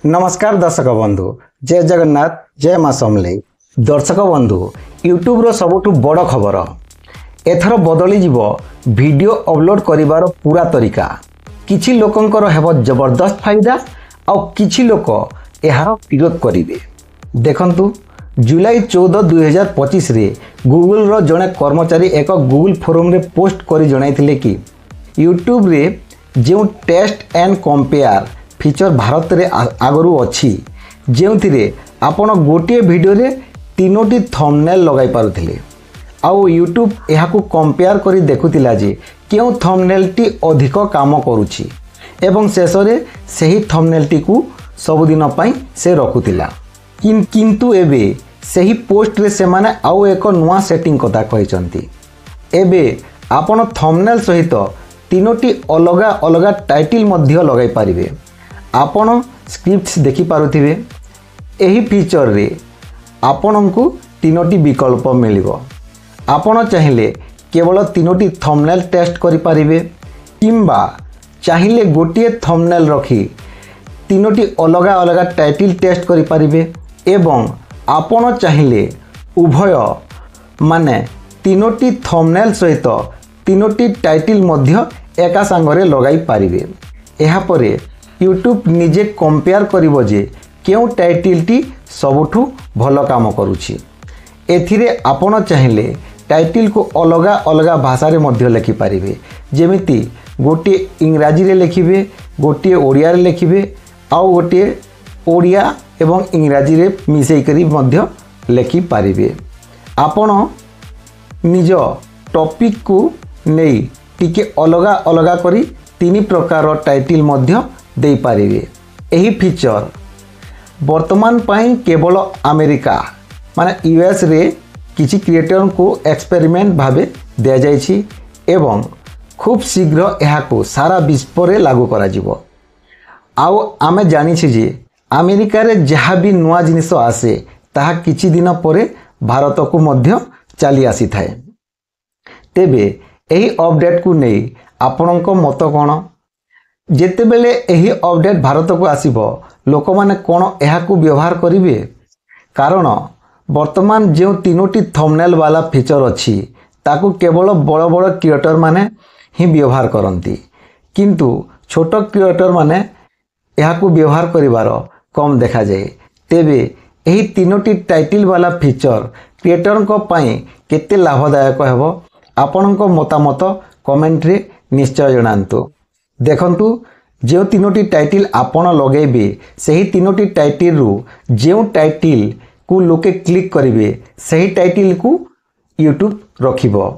नमस्कार दर्शक बंधु जय जगन्नाथ जय माँ समलेई। दर्शक बंधु यूट्यूब रो सबुठु बड़ खबर एथर बदली जीव वीडियो अपलोड करिवार पूरा तरीका। किछि लोकंकर हेबो जबरदस्त फायदा और किछि लोक एहार विरोध करिवे। देखंतु जुलाई 14 2025 रे गूगल रो जणे कर्मचारी एक गूगल फोरम रे पोस्ट करी जणाइथिले कि यूट्यूब रे जो test and compare feature Bharat रे आगरू अच्छी जो आपण गोटे वीडियो रे तीनोटी थंबनेल लगाई पारुथिले आउ यूट्यूब एहाकू कंपेयर करी देखुतिला जे केउ थंबनेल टी अधिक काम करूची एवं शेष रे सही थंबनेल टी को सबुदिन पई से रखुतिला। किंतु एबे सही पोस्ट रे से माने आउ एक नुआ सेटिंग कथा कहिसंती। एबे आपण थंबनेल सहित तीनोटी अलगा अलगा टाइटल मध्य लगाई पारिबे। आपण स्क्रिप्ट्स देखि पारुथिबे। एही फीचर रे आपनकू तीनोटी विकल्प मिलिबो। आपण चाहिले केवल तीनोटी थंबनेल टेस्ट करि पारिबे किंबा चाहिले गोटिए थंबनेल रखी तीनोटी अलगा अलगा टाइटल टेस्ट करि पारिबे एवं आपण चाहिले उभय माने तीनोटी थंबनेल सहित तीनोटी टाइटल मध्य एका संगरे लगाई पारिबे। एहा परे यूट्यूब निजे कंपेयर करिवो जे केउ टाइटल टी सबुठु भलो काम करूची। एथिरे आपण चाहिले टाइटल को अलगा अलगा भाषा रे मध्य लिखि पारिबे। जेमिति गोटे इंग्राजी रे लिखिबे, गोटे ओडिया रे लिखिबे आउ गोटे ओडिया एवं इंग्राजी रे मिसई करी मध्य लिखि पारिबे। आपण निज टॉपिक को नहीं टिके अलगा अलगा करी तीन प्रकार टाइटल मध्य दे पारिबे। एही फीचर वर्तमान पाई केवल अमेरिका माने यूएस रे किछि क्रिएटर को एक्सपेरिमेंट भाबे दिया जायछि एवं खूब शीघ्र एहाको सारा विश्व रे लागू करा जिवो। आउ आमे जानि छि जे अमेरिका रे जहा भी नुआ जिनिस आसे ताहा किछि दिन परे भारत को मध्य चली आसी थाए। तेबे एही अपडेट को नहीं आपणक मत कोन? जेते बेले एही अपडेट भारत को आसीबो लोक माने कोन एहाकू व्यवहार करिवे? कारण वर्तमान जो तीनोटी थंबनेल वाला फीचर अच्छी ताकू केवल बड़ बड़ क्रिएटर माने ही व्यवहार करंती किंतु छोट क्रिएटर माने एहाकू व्यवहार करिवार कम देखा जाए। तेबे एही तीनोटी टाइटल वाला फीचर क्रिएटर को पाई केते लाभदायक हेबो आपणको मतामत कमेंट रे निश्चय जणांतु। देखंतु जो तीनोटी टाइटल आपण लगेबे सही तीनोटी टाइटल रु जो टाइटल को लोके क्लिक करिवे सही टाइटल को यूट्यूब रखिबो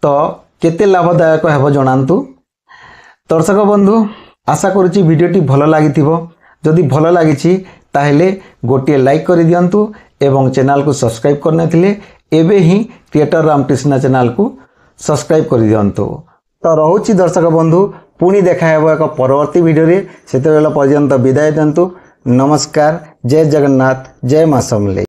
तो केते लाभदायक हेबो जणांतु। दर्शक बंधु आशा करूची वीडियोटी भलो लागिथिबो। जदि भलो लागिछि ताहेले गोटे लाइक करि दियंतु एवं चैनल को सब्सक्राइब करनथिले एबे ही क्रिएटर रामकृष्ण चैनल को सब्सक्राइब कर दियंतु। तो रहुछि दर्शक बंधु पुणी देखा हेबो एक परवर्ती वीडियो रे। सेतेबेला पर्यंत विदाय दियंतु। नमस्कार जय जगन्नाथ जय माँ समलेई।